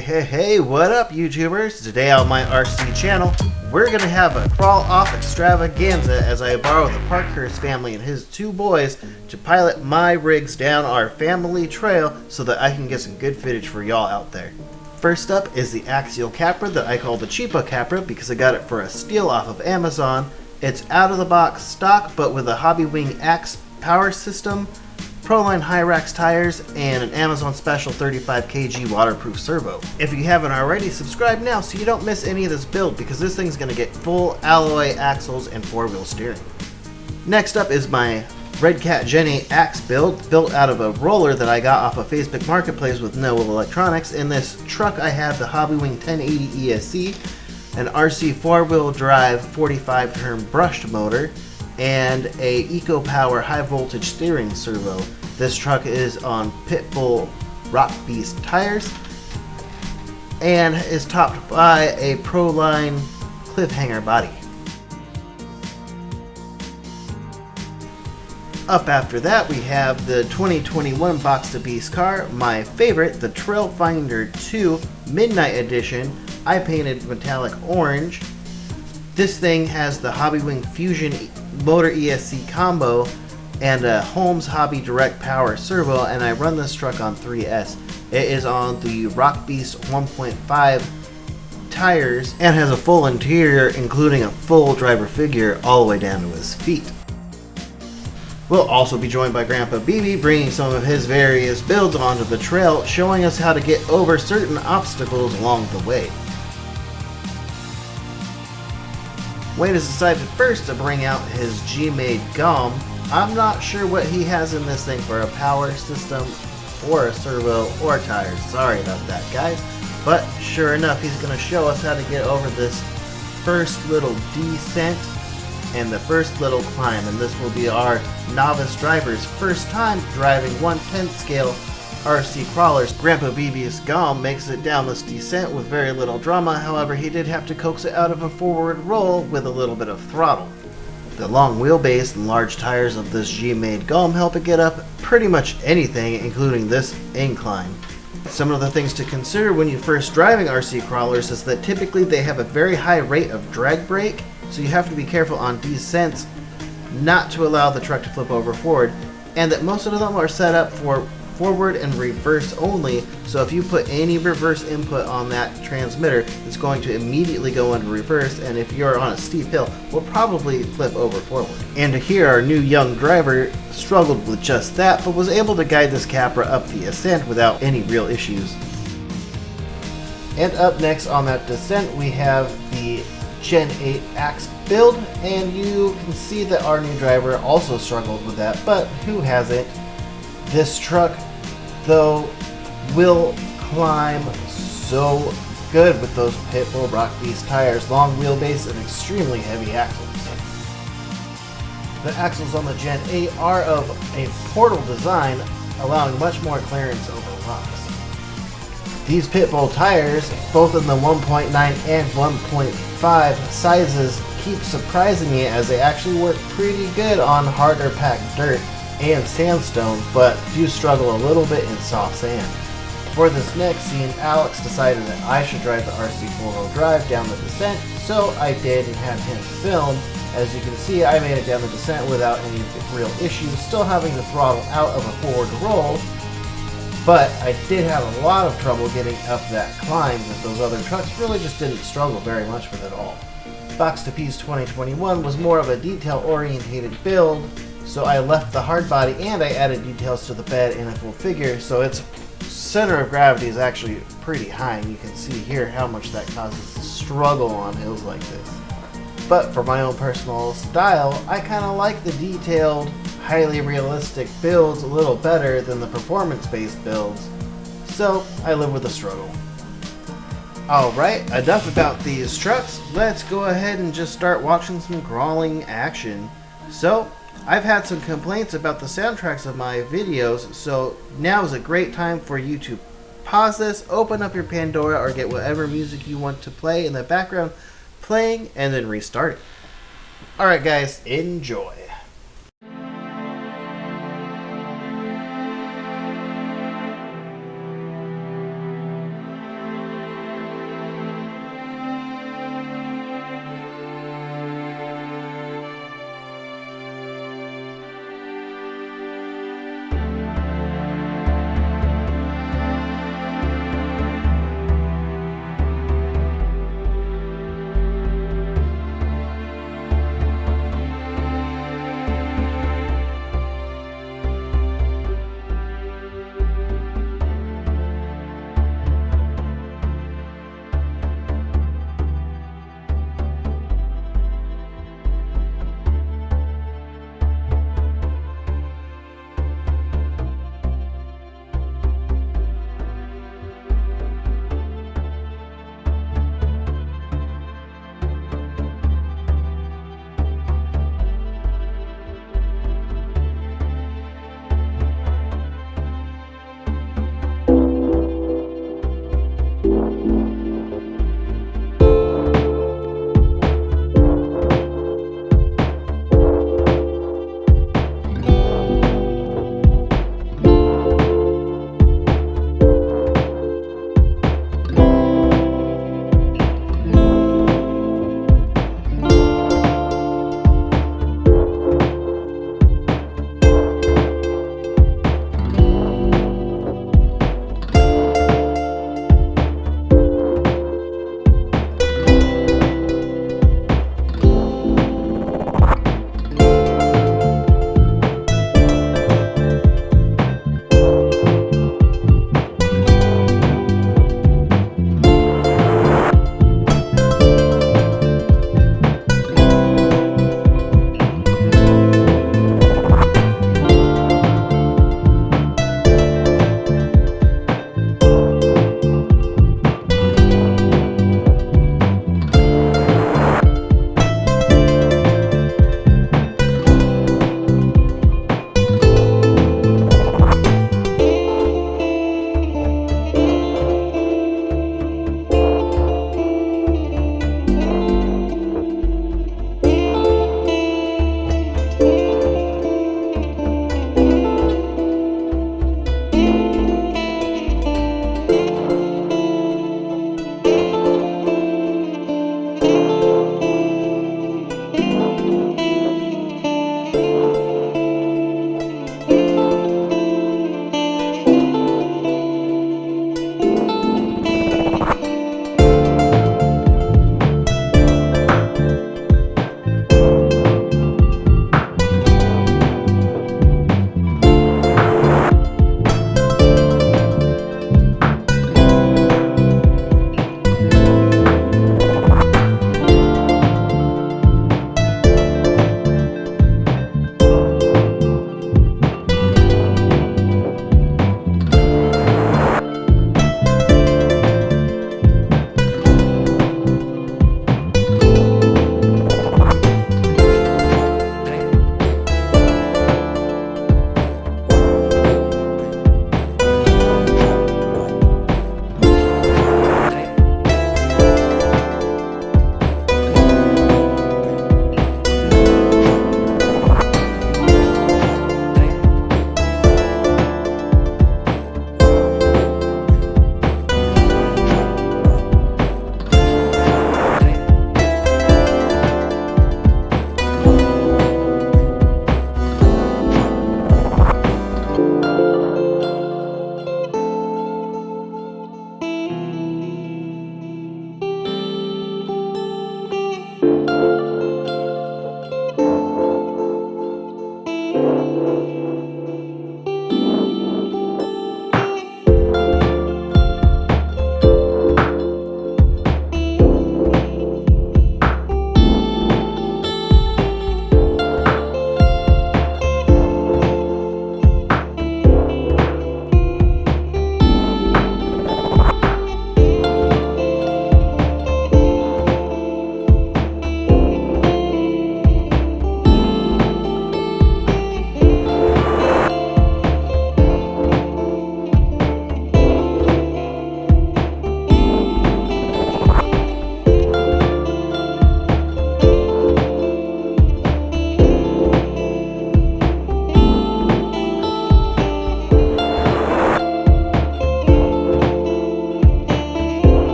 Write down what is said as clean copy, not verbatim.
Hey, what up YouTubers? Today on my RC channel, we're gonna have a crawl off extravaganza as I borrow the Parkhurst family and his two boys to pilot my rigs down our family trail so that I can get some good footage for y'all out there. First up is the Axial Capra that I call the Cheapo Capra because I got it for a steal off of Amazon. It's out of the box stock but with a Hobbywing Axe power system, Proline Hyrax tires, and an Amazon special 35 kg waterproof servo. If you haven't already, subscribe now so you don't miss any of this build because this thing's going to get full alloy axles and 4-wheel steering. Next up is my Red Cat Gen 8 axe build, built out of a roller that I got off of Facebook Marketplace with no electronics. In this truck I have the Hobbywing 1080 ESC, an RC 4-wheel drive 45 turn brushed motor, and a EcoPower high voltage steering servo. This truck is on Pitbull Rock Beast tires and is topped by a Proline cliffhanger body. Up after that we have the 2021 Box to Beast car, my favorite, the Trailfinder 2 Midnight Edition. I painted metallic orange. This thing has the Hobbywing Fusion motor ESC combo and a Holmes Hobby Direct Power servo, and I run this truck on 3S. It is on the Rock Beast 1.5 tires and has a full interior including a full driver figure all the way down to his feet. We'll also be joined by Grandpa BB bringing some of his various builds onto the trail, showing us how to get over certain obstacles along the way. Wade has decided first to bring out his G-Made GOM. I'm not sure what he has in this thing for a power system or a servo or tires. Sorry about that, guys. But sure enough, he's going to show us how to get over this first little descent and the first little climb. And this will be our novice driver's first time driving 1/10 scale RC crawlers. Grandpa BB's GOM makes it down this descent with very little drama, however he did have to coax it out of a forward roll with a little bit of throttle. The long wheelbase and large tires of this G-Made GOM help it get up pretty much anything, including this incline. Some of the things to consider when you're first driving RC crawlers is that typically they have a very high rate of drag brake, so you have to be careful on descents not to allow the truck to flip over forward, and that most of them are set up for forward and reverse only, so if you put any reverse input on that transmitter, it's going to immediately go into reverse, and if you're on a steep hill, will probably flip over forward. And here our new young driver struggled with just that, but was able to guide this Capra up the ascent without any real issues. And up next on that descent we have the Gen 8 axe build, and you can see that our new driver also struggled with that, but who hasn't? This truck, though, will climb so good with those Pitbull Rock Beast tires, long wheelbase, and extremely heavy axles. The axles on the Gen 8 are of a portal design, allowing much more clearance over rocks. These Pitbull tires, both in the 1.9 and 1.5 sizes, keep surprising me as they actually work pretty good on harder packed dirt and sandstone, but do struggle a little bit in soft sand. For this next scene, Alex decided that I should drive the RC 4-wheel drive down the descent, so I did and had him film. As you can see, I made it down the descent without any real issues, still having the throttle out of a forward roll, but I did have a lot of trouble getting up that climb that those other trucks really just didn't struggle very much with at all. Box to Piece 2021 was more of a detail-orientated build, so I left the hard body and I added details to the bed and a full figure, so its center of gravity is actually pretty high, and you can see here how much that causes struggle on hills like this. But for my own personal style, I kind of like the detailed, highly realistic builds a little better than the performance-based builds, so I live with the struggle. Alright, enough about these trucks, let's go ahead and just start watching some crawling action. So, I've had some complaints about the soundtracks of my videos, so now is a great time for you to pause this, open up your Pandora, or get whatever music you want to play in the background playing, and then restart it. Alright guys, enjoy.